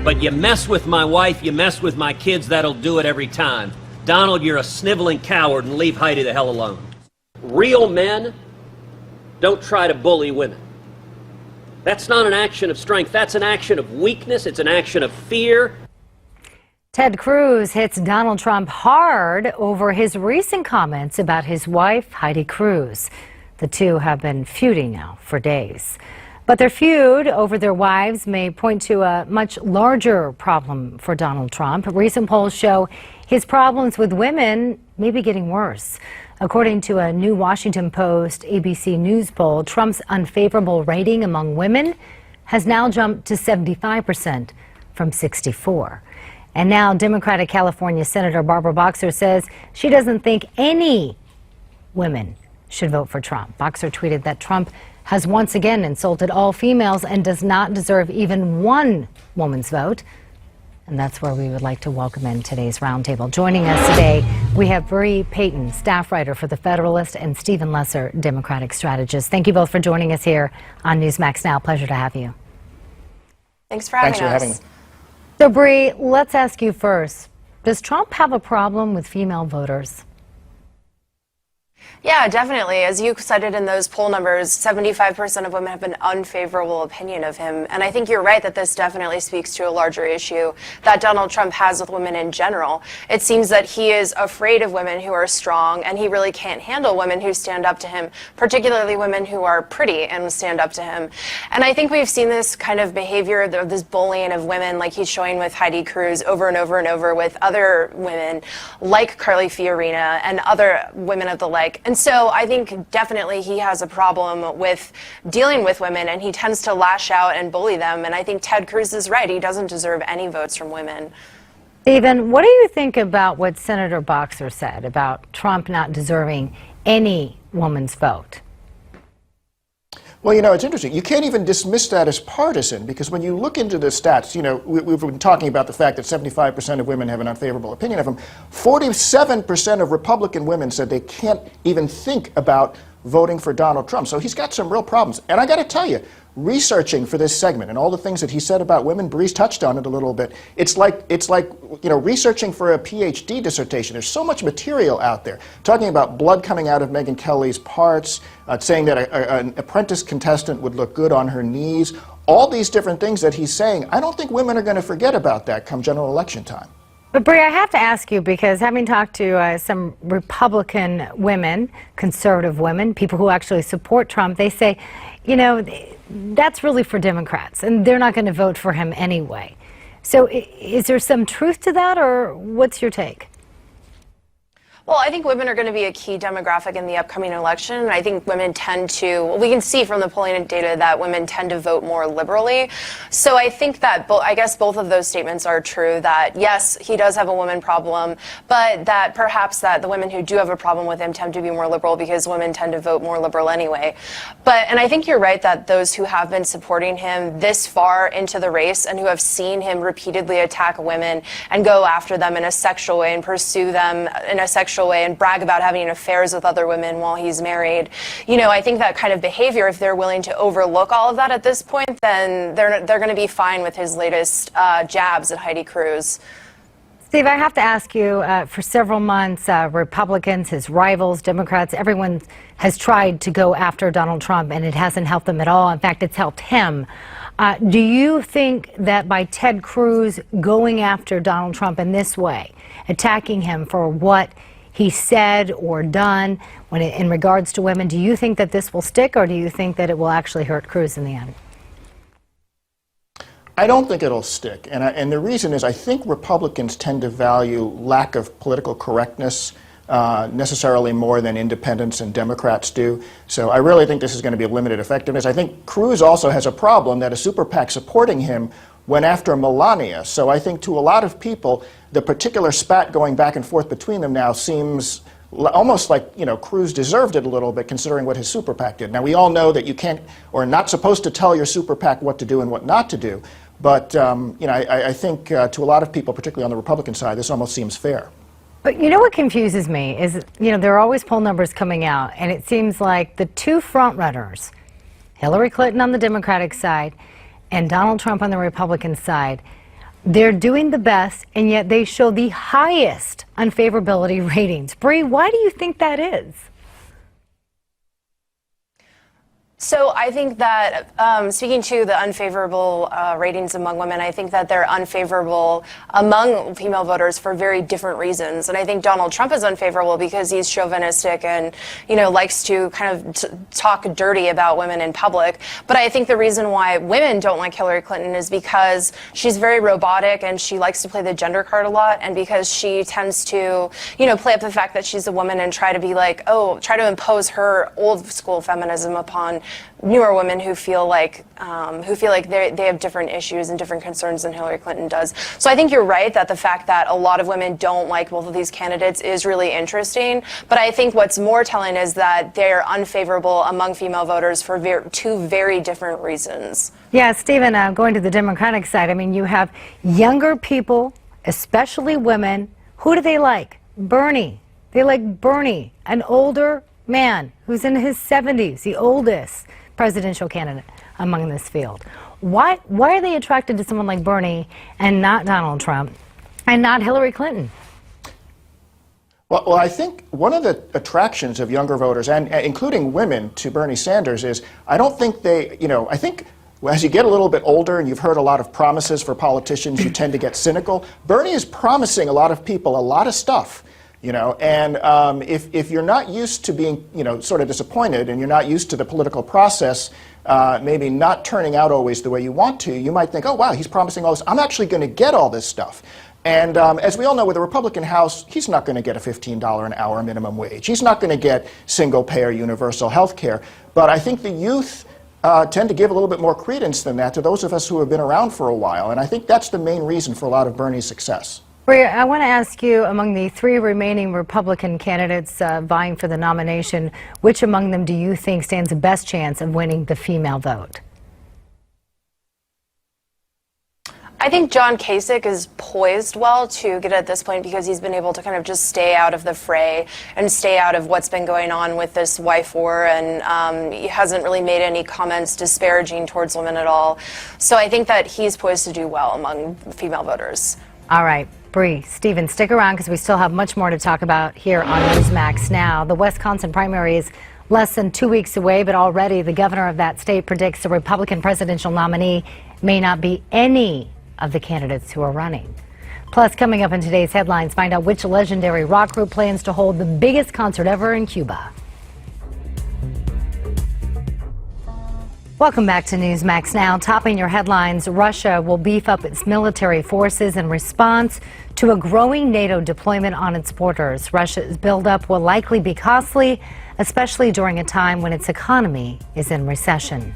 But you mess with my wife, you mess with my kids, that'll do it every time. Donald, you're a sniveling coward, and leave Heidi the hell alone. Real men don't try to bully women. That's not an action of strength. That's an action of weakness. It's an action of fear. Ted Cruz hits Donald Trump hard over his recent comments about his wife, Heidi Cruz. The two have been feuding now for days. But their feud over their wives may point to a much larger problem for Donald Trump. Recent polls show his problems with women may be getting worse. According to a new Washington Post ABC News poll, Trump's unfavorable rating among women has now jumped to 75% from 64%. And now Democratic California Senator Barbara Boxer says she doesn't think any women should vote for Trump. Boxer tweeted that Trump has once again insulted all females and does not deserve even one woman's vote. And that's where we would like to welcome in today's roundtable. Joining us today, we have Bre Payton, staff writer for the Federalist, and Stephen Lesser, Democratic strategist. Thank you both for joining us here on Newsmax Now. Pleasure to have you. Thanks for having us. Having me. So Bre, let's ask you first. Does Trump have a problem with female voters? Yeah, definitely. As you cited in those poll numbers, 75% of women have an unfavorable opinion of him. And I think you're right that this definitely speaks to a larger issue that Donald Trump has with women in general. It seems that he is afraid of women who are strong, and he really can't handle women who stand up to him, particularly women who are pretty and stand up to him. And I think we've seen this kind of behavior, this bullying of women, like he's showing with Heidi Cruz over and over and over with other women like Carly Fiorina and other women of the like. And so I think definitely he has a problem with dealing with women, and he tends to lash out and bully them. And I think Ted Cruz is right. He doesn't deserve any votes from women. Stephen, what do you think about what Senator Boxer said about Trump not deserving any woman's vote? Well, you know, it's interesting. You can't even dismiss that as partisan, because when you look into the stats, you know, we've been talking about the fact that 75% of women have an unfavorable opinion of him. 47% of Republican women said they can't even think about voting for Donald Trump. So he's got some real problems. And I got to tell you, researching for this segment and all the things that he said about women, Bre's touched on it a little bit. It's like you know, researching for a PhD dissertation. There's so much material out there talking about blood coming out of Megyn Kelly's parts, saying that an apprentice contestant would look good on her knees. All these different things that he's saying. I don't think women are going to forget about that come general election time. But Bre, I have to ask you, because having talked to some Republican women, conservative women, people who actually support Trump, they say, you know, that's really for Democrats, and they're not going to vote for him anyway. So is there some truth to that, or what's your take? Well, I think women are going to be a key demographic in the upcoming election. And I think women tend to, well, we can see from the polling data that women tend to vote more liberally. So I think that, I guess both of those statements are true, that yes, he does have a woman problem, but that perhaps that the women who do have a problem with him tend to be more liberal because women tend to vote more liberal anyway. And I think you're right that those who have been supporting him this far into the race and who have seen him repeatedly attack women and go after them in a sexual way and pursue them in a sexual way and brag about having affairs with other women while he's married. You know, I think that kind of behavior, if they're willing to overlook all of that at this point, then they're going to be fine with his latest jabs at Heidi Cruz. Steve, I have to ask you, for several months, Republicans, his rivals, Democrats, everyone has tried to go after Donald Trump, and it hasn't helped them at all. In fact, it's helped him. Do you think that by Ted Cruz going after Donald Trump in this way, attacking him for what he said or done in regards to women, do you think that this will stick, or do you think that it will actually hurt Cruz in the end? I don't think it'll stick. And the reason is I think Republicans tend to value lack of political correctness necessarily more than independents and Democrats do. So I really think this is going to be of limited effectiveness. I think Cruz also has a problem that a super PAC supporting him went after Melania. So I think to a lot of people, the particular spat going back and forth between them now seems almost like, you know, Cruz deserved it a little bit considering what his super PAC did. Now, we all know that you can't or are not supposed to tell your super PAC what to do and what not to do. But, you know, I think to a lot of people, particularly on the Republican side, this almost seems fair. But you know what confuses me is, you know, there are always poll numbers coming out, and it seems like the two front runners, Hillary Clinton on the Democratic side and Donald Trump on the Republican side, They're doing the best, and yet they show the highest unfavorability ratings. Bre, why do you think that is? So I think that, speaking to the unfavorable ratings among women, I think that they're unfavorable among female voters for very different reasons. And I think Donald Trump is unfavorable because he's chauvinistic and, likes to kind of talk dirty about women in public. But I think the reason why women don't like Hillary Clinton is because she's very robotic and she likes to play the gender card a lot, and because she tends to, play up the fact that she's a woman and try to be like, try to impose her old school feminism upon newer women who feel like they have different issues and different concerns than Hillary Clinton does. So I think you're right that the fact that a lot of women don't like both of these candidates is really interesting. But I think what's more telling is that they're unfavorable among female voters for two very different reasons. Yeah, Stephen, going to the Democratic side, I mean, you have younger people, especially women. Who do they like? Bernie. They like Bernie, an older man who's in his 70s, the oldest presidential candidate among this field. Why are they attracted to someone like Bernie and not Donald Trump and not Hillary Clinton? Well, I think one of the attractions of younger voters, and including women, to Bernie Sanders is I don't think they, I think as you get a little bit older and you've heard a lot of promises for politicians, you tend to get cynical. Bernie is promising a lot of people a lot of stuff. And if you're not used to being, sort of disappointed, and you're not used to the political process, maybe not turning out always the way you want to, you might think, oh, wow, he's promising all this. I'm actually going to get all this stuff. And as we all know, with the Republican House, he's not going to get a $15 an hour minimum wage. He's not going to get single-payer universal health care. But I think the youth tend to give a little bit more credence than that to those of us who have been around for a while. And I think that's the main reason for a lot of Bernie's success. Bre, I want to ask you, among the three remaining Republican candidates vying for the nomination, which among them do you think stands the best chance of winning the female vote? I think John Kasich is poised well to get at this point because he's been able to kind of just stay out of the fray and stay out of what's been going on with this wife war, and he hasn't really made any comments disparaging towards women at all. So I think that he's poised to do well among female voters. All right. Bre, Stephen, stick around because we still have much more to talk about here on Newsmax Now. The Wisconsin primary is less than 2 weeks away, but already the governor of that state predicts the Republican presidential nominee may not be any of the candidates who are running. Plus, coming up in today's headlines, find out which legendary rock group plans to hold the biggest concert ever in Cuba. Welcome back to Newsmax Now. Topping your headlines, Russia will beef up its military forces in response to a growing NATO deployment on its borders. Russia's buildup will likely be costly, especially during a time when its economy is in recession.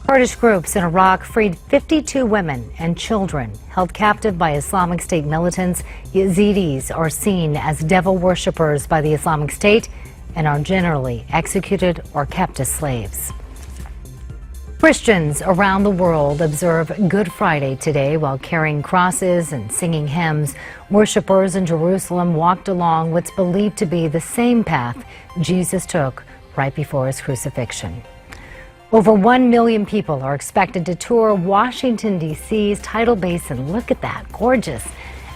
Kurdish groups in Iraq freed 52 women and children held captive by Islamic State militants. Yazidis are seen as devil worshippers by the Islamic State and are generally executed or kept as slaves. Christians around the world observe Good Friday today while carrying crosses and singing hymns. Worshippers in Jerusalem walked along what's believed to be the same path Jesus took right before his crucifixion. Over 1 million people are expected to tour Washington, D.C.'s Tidal Basin. Look at that, gorgeous.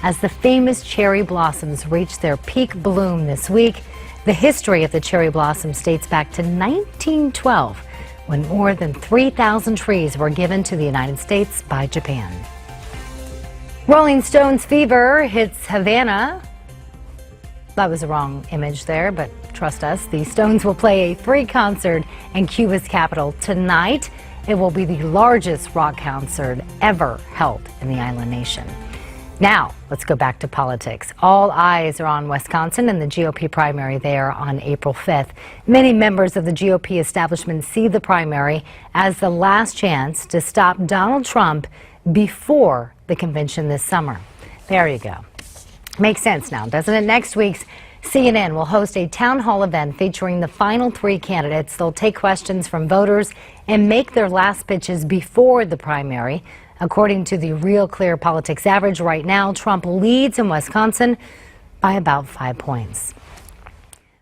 As the famous cherry blossoms reach their peak bloom this week, the history of the cherry blossoms dates back to 1912. When more than 3,000 trees were given to the United States by Japan. Rolling Stones fever hits Havana. That was the wrong image there, but trust us, the Stones will play a free concert in Cuba's capital tonight. It will be the largest rock concert ever held in the island nation. Now, let's go back to politics. All eyes are on Wisconsin and the GOP primary there on April 5th. Many members of the GOP establishment see the primary as the last chance to stop Donald Trump before the convention this summer. There you go. Makes sense now, doesn't it? Next week's CNN will host a town hall event featuring the final three candidates. They'll take questions from voters and make their last pitches before the primary. According to the Real Clear Politics average right now, Trump leads in Wisconsin by about 5 points.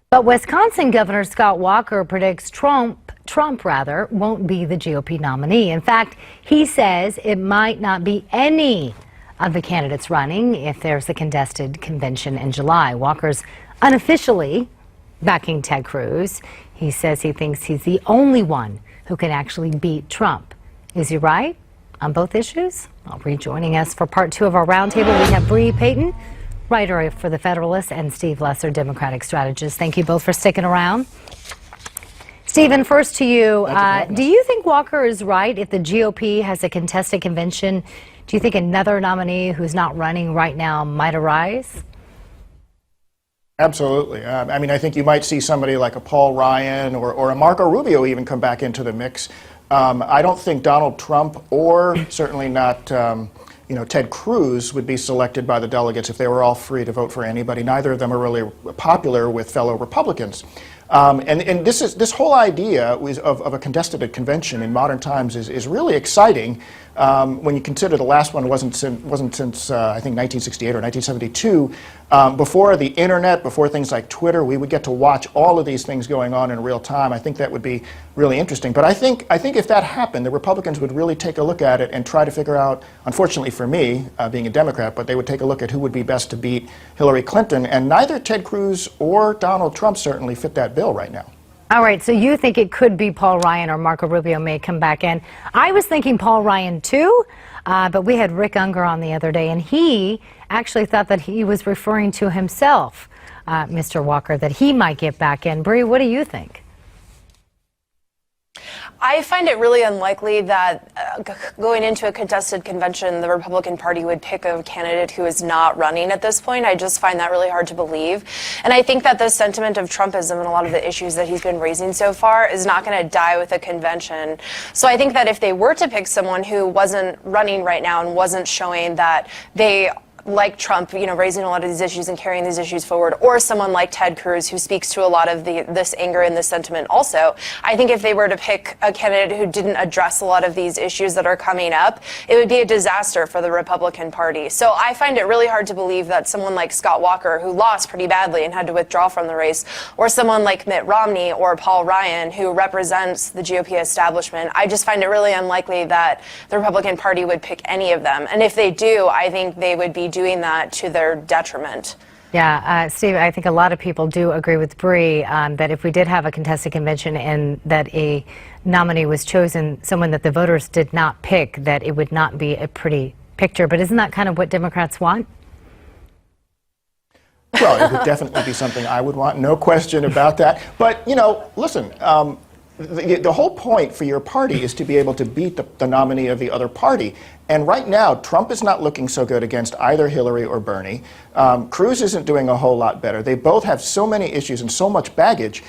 But Wisconsin Governor Scott Walker predicts Trump won't be the GOP nominee. In fact, he says it might not be any of the candidates running if there's a contested convention in July. Walker's unofficially backing Ted Cruz. He says he thinks he's the only one who can actually beat Trump. Is he right on both issues? Well, rejoining us for part 2 of our roundtable, we have Bre Payton, writer for The Federalist, and Steve Lesser, Democratic strategist. Thank you both for sticking around. Stephen, first to you. Do you think Walker is right if the GOP has a contested convention? Do you think another nominee who's not running right now might arise? Absolutely. I mean, I think you might see somebody like a Paul Ryan or a Marco Rubio even come back into the mix. I don't think Donald Trump or certainly not Ted Cruz would be selected by the delegates if they were all free to vote for anybody. Neither of them are really popular with fellow Republicans. And this whole idea of a contested convention in modern times is really exciting when you consider the last one wasn't since I think 1968 or 1972. Before the internet, before things like Twitter, we would get to watch all of these things going on in real time. I think that would be really interesting. But I think if that happened, the Republicans would really take a look at it and try to figure out, unfortunately for me, being a Democrat, but they would take a look at who would be best to beat Hillary Clinton. And neither Ted Cruz or Donald Trump certainly fit that bill right now. All right, so you think it could be Paul Ryan or Marco Rubio may come back in. I was thinking Paul Ryan too, but we had Rick Unger on the other day, and he actually thought that he was referring to himself, Mr. Walker, that he might get back in. Bre, what do you think? I find it really unlikely that going into a contested convention, the Republican Party would pick a candidate who is not running at this point. I just find that really hard to believe. And I think that the sentiment of Trumpism and a lot of the issues that he's been raising so far is not going to die with a convention. So I think that if they were to pick someone who wasn't running right now and wasn't showing that they like Trump, raising a lot of these issues and carrying these issues forward, or someone like Ted Cruz who speaks to a lot of this anger and this sentiment also. I think if they were to pick a candidate who didn't address a lot of these issues that are coming up, it would be a disaster for the Republican Party. So I find it really hard to believe that someone like Scott Walker, who lost pretty badly and had to withdraw from the race, or someone like Mitt Romney or Paul Ryan, who represents the GOP establishment, I just find it really unlikely that the Republican Party would pick any of them. And if they do, I think they would be doing that to their detriment. Yeah, Steve, I think a lot of people do agree with Bre that if we did have a contested convention and that a nominee was chosen, someone that the voters did not pick, that it would not be a pretty picture. But isn't that kind of what Democrats want? Well, it would definitely be something I would want, no question about that. But, listen, the whole point for your party is to be able to beat the nominee of the other party. And right now, Trump is not looking so good against either Hillary or Bernie. Cruz isn't doing a whole lot better. They both have so many issues and so much baggage.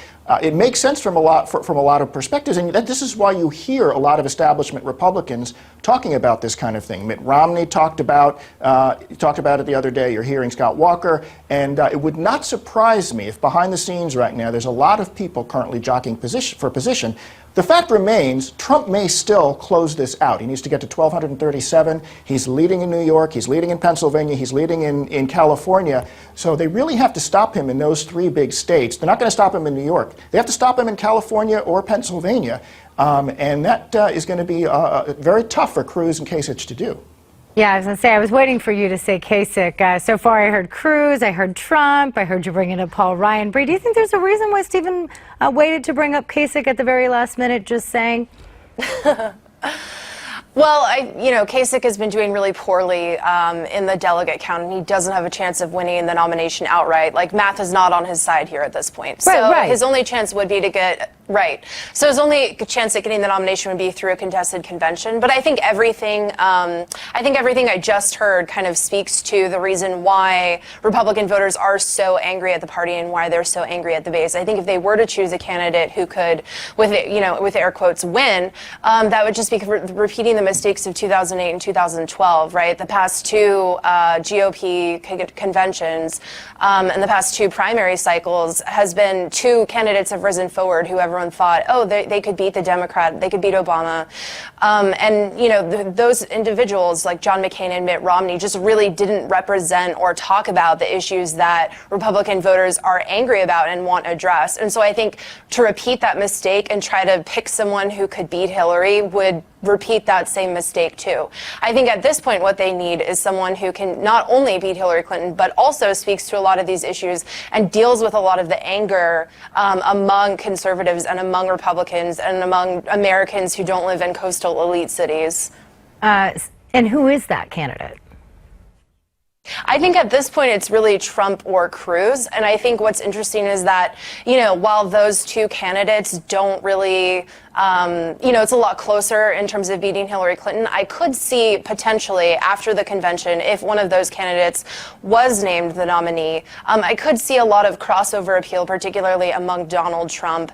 It makes sense from a lot of perspectives, and this is why you hear a lot of establishment Republicans talking about this kind of thing. Mitt Romney talked about it the other day. You're hearing Scott Walker, and it would not surprise me if behind the scenes right now there's a lot of people currently jockeying for position. The fact remains, Trump may still close this out. He needs to get to 1,237. He's leading in New York. He's leading in Pennsylvania. He's leading in California. So they really have to stop him in those 3 big states. They're not going to stop him in New York. They have to stop him in California or Pennsylvania. And that is going to be very tough for Cruz and Kasich to do. Yeah, I was going to say, I was waiting for you to say Kasich. So far, I heard Cruz, I heard Trump, I heard you bringing up Paul Ryan. Bre, do you think there's a reason why Stephen waited to bring up Kasich at the very last minute, just saying? Well, Kasich has been doing really poorly in the delegate count, and he doesn't have a chance of winning the nomination outright. Like, math is not on his side here at this point. Right. His only chance would be to get Right. So his only chance at getting the nomination would be through a contested convention. But I think everything I just heard kind of speaks to the reason why Republican voters are so angry at the party and why they're so angry at the base. I think if they were to choose a candidate who could, with air quotes, win, that would just be repeating the mistakes of 2008 and 2012. Right. The past two GOP conventions and the past two primary cycles has been two candidates have risen forward who everyone thought, oh, they could beat the Democrat, they could beat Obama. Those individuals like John McCain and Mitt Romney just really didn't represent or talk about the issues that Republican voters are angry about and want addressed. And so I think to repeat that mistake and try to pick someone who could beat Hillary would repeat that same mistake too. I think at this point what they need is someone who can not only beat Hillary Clinton, but also speaks to a lot of these issues and deals with a lot of the anger among conservatives and among Republicans and among Americans who don't live in coastal elite cities. And who is that candidate? I think at this point it's really Trump or Cruz, and I think what's interesting is that, you know, while those two candidates don't really, you know, it's a lot closer in terms of beating Hillary Clinton, I could see potentially after the convention, if one of those candidates was named the nominee, I could see a lot of crossover appeal, particularly among Donald Trump,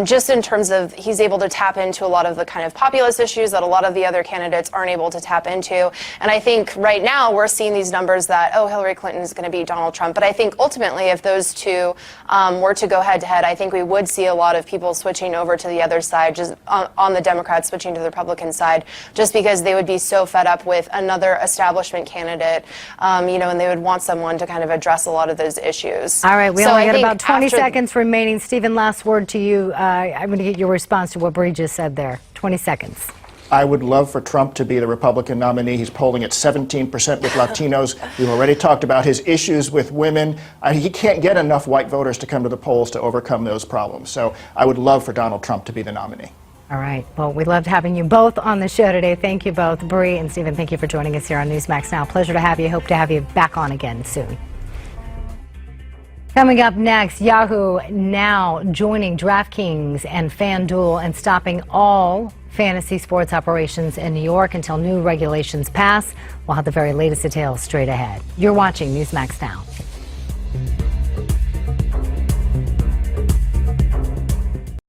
just in terms of he's able to tap into a lot of the kind of populist issues that a lot of the other candidates aren't able to tap into. And I think right now we're seeing these numbers that, oh, Hillary Clinton is going to beat Donald Trump. But I think ultimately if those two were to go head to head, I think we would see a lot of people switching over to the other side, just on the Democrats switching to the Republican side, just because they would be so fed up with another establishment candidate, you know, and they would want someone to kind of address a lot of those issues. All right, we only got about 20 seconds remaining. Stephen, last word to you. I'm going to get your response to what Bre just said there. 20 seconds. I would love for Trump to be the Republican nominee. He's polling at 17% with Latinos. We've already talked about his issues with women. He can't get enough white voters to come to the polls to overcome those problems. So I would love for Donald Trump to be the nominee. All right. Well, we loved having you both on the show today. Thank you both. Bre and Stephen, thank you for joining us here on Newsmax Now. Pleasure to have you. Hope to have you back on again soon. Coming up next, Yahoo now joining DraftKings and FanDuel and stopping all fantasy sports operations in New York until new regulations pass. We'll have the very latest details straight ahead. You're watching Newsmax Now.